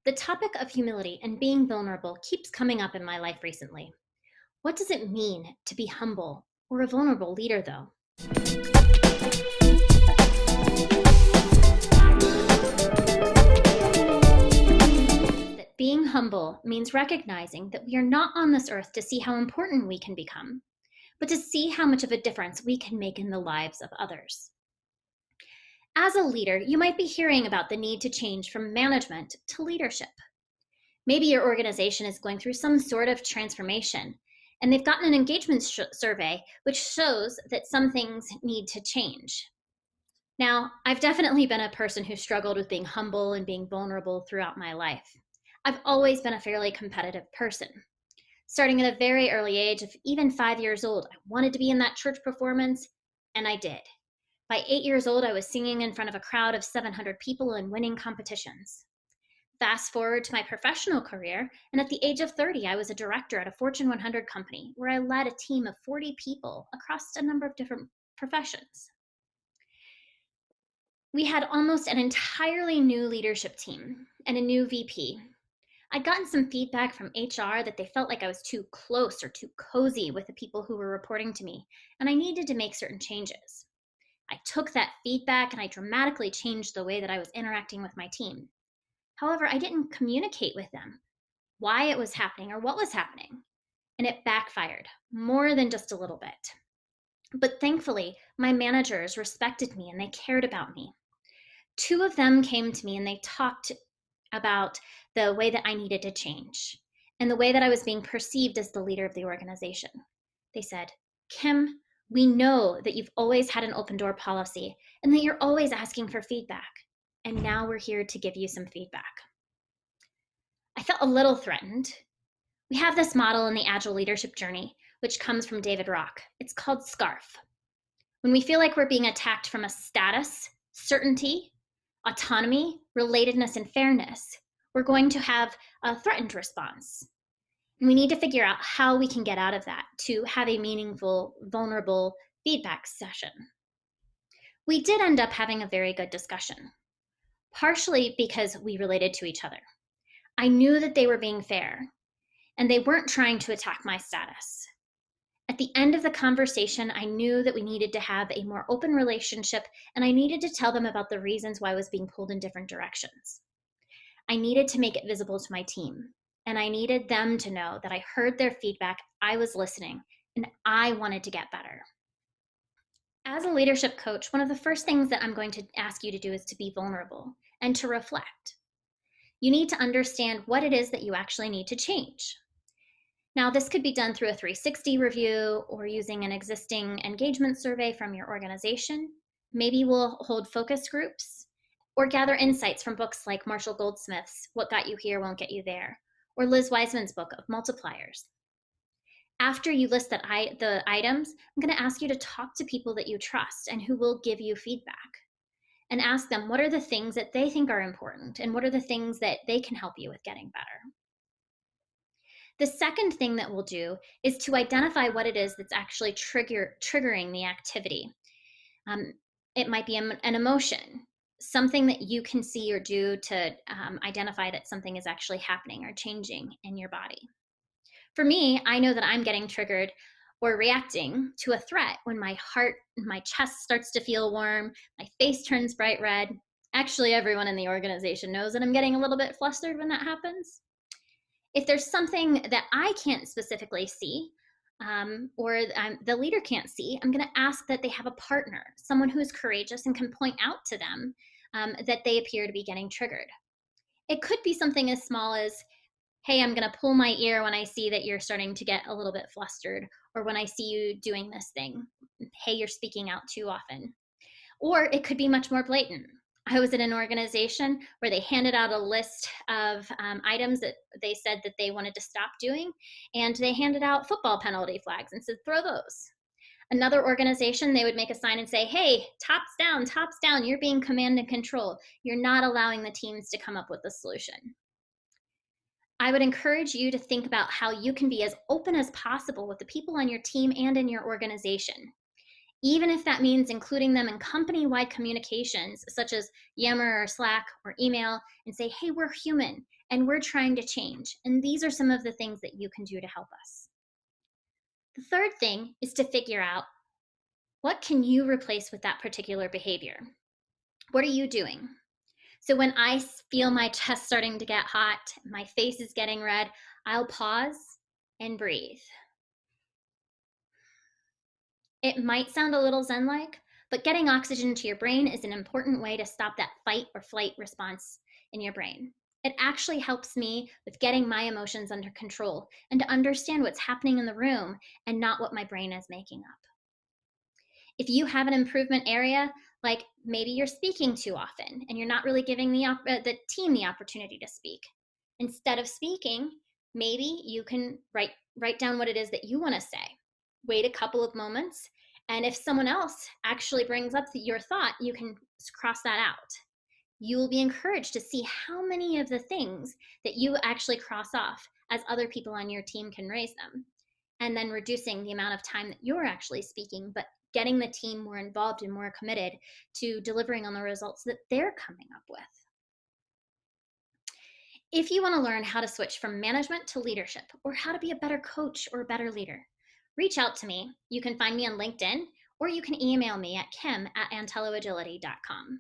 The topic of humility and being vulnerable keeps coming up in my life recently. What does it mean to be humble or a vulnerable leader, though? That being humble means recognizing that we are not on this earth to see how important we can become, but to see how much of a difference we can make in the lives of others. As a leader, you might be hearing about the need to change from management to leadership. Maybe your organization is going through some sort of transformation, and they've gotten an engagement survey which shows that some things need to change. Now, I've definitely been a person who struggled with being humble and being vulnerable throughout my life. I've always been a fairly competitive person. Starting at a very early age of even 5 years old, I wanted to be in that church performance, and I did. By 8 years old, I was singing in front of a crowd of 700 people and winning competitions. Fast forward to my professional career, and at the age of 30, I was a director at a Fortune 100 company where I led a team of 40 people across a number of different professions. We had almost an entirely new leadership team and a new VP. I'd gotten some feedback from HR that they felt like I was too close or too cozy with the people who were reporting to me, and I needed to make certain changes. I took that feedback and I dramatically changed the way that I was interacting with my team. However, I didn't communicate with them why it was happening or what was happening, and it backfired more than just a little bit. But thankfully, my managers respected me and they cared about me. Two of them came to me and they talked about the way that I needed to change and the way that I was being perceived as the leader of the organization. They said, "Kim, we know that you've always had an open door policy and that you're always asking for feedback. And now we're here to give you some feedback." I felt a little threatened. We have this model in the Agile leadership journey, which comes from David Rock. It's called SCARF. When we feel like we're being attacked from a status, certainty, autonomy, relatedness, and fairness, we're going to have a threatened response. And we need to figure out how we can get out of that to have a meaningful, vulnerable feedback session. We did end up having a very good discussion, partially because we related to each other. I knew that they were being fair, and they weren't trying to attack my status. At the end of the conversation, I knew that we needed to have a more open relationship, and I needed to tell them about the reasons why I was being pulled in different directions. I needed to make it visible to my team, and I needed them to know that I heard their feedback, I was listening, and I wanted to get better. As a leadership coach, one of the first things that I'm going to ask you to do is to be vulnerable and to reflect. You need to understand what it is that you actually need to change. Now, this could be done through a 360 review or using an existing engagement survey from your organization. Maybe we'll hold focus groups or gather insights from books like Marshall Goldsmith's What Got You Here Won't Get You There, or Liz Wiseman's book of Multipliers. After you list the items, I'm going to ask you to talk to people that you trust and who will give you feedback, and ask them what are the things that they think are important and what are the things that they can help you with getting better. The second thing that we'll do is to identify what it is that's actually triggering the activity. It might be an emotion, something that you can see or do to identify that something is actually happening or changing in your body. For me, I know that I'm getting triggered or reacting to a threat when my heart, my chest starts to feel warm, my face turns bright red. Actually, everyone in the organization knows that I'm getting a little bit flustered when that happens. If there's something that I can't specifically see, or the leader can't see, I'm going to ask that they have a partner, someone who is courageous and can point out to them that they appear to be getting triggered. It could be something as small as, "Hey, I'm going to pull my ear when I see that you're starting to get a little bit flustered," or "When I see you doing this thing, hey, you're speaking out too often." Or it could be much more blatant. I was at an organization where they handed out a list of items that they said that they wanted to stop doing, and they handed out football penalty flags and said, "Throw those." Another organization, they would make a sign and say, "Hey, tops down, you're being command and control. You're not allowing the teams to come up with a solution." I would encourage you to think about how you can be as open as possible with the people on your team and in your organization, even if that means including them in company-wide communications, such as Yammer or Slack or email, and say, "Hey, we're human, and we're trying to change. And these are some of the things that you can do to help us. The third thing is to figure out, what can you replace with that particular behavior? What are you doing? So when I feel my chest starting to get hot, my face is getting red, I'll pause and breathe. It might sound a little Zen-like, but getting oxygen to your brain is an important way to stop that fight or flight response in your brain. It actually helps me with getting my emotions under control and to understand what's happening in the room and not what my brain is making up. If you have an improvement area, like maybe you're speaking too often and you're not really giving the team the opportunity to speak, instead of speaking, maybe you can write down what it is that you want to say. Wait a couple of moments, and if someone else actually brings up your thought, you can cross that out. You will be encouraged to see how many of the things that you actually cross off as other people on your team can raise them, and then reducing the amount of time that you're actually speaking, but getting the team more involved and more committed to delivering on the results that they're coming up with. If you want to learn how to switch from management to leadership, or how to be a better coach or a better leader, reach out to me. You can find me on LinkedIn, or you can email me at kim@anteloagility.com.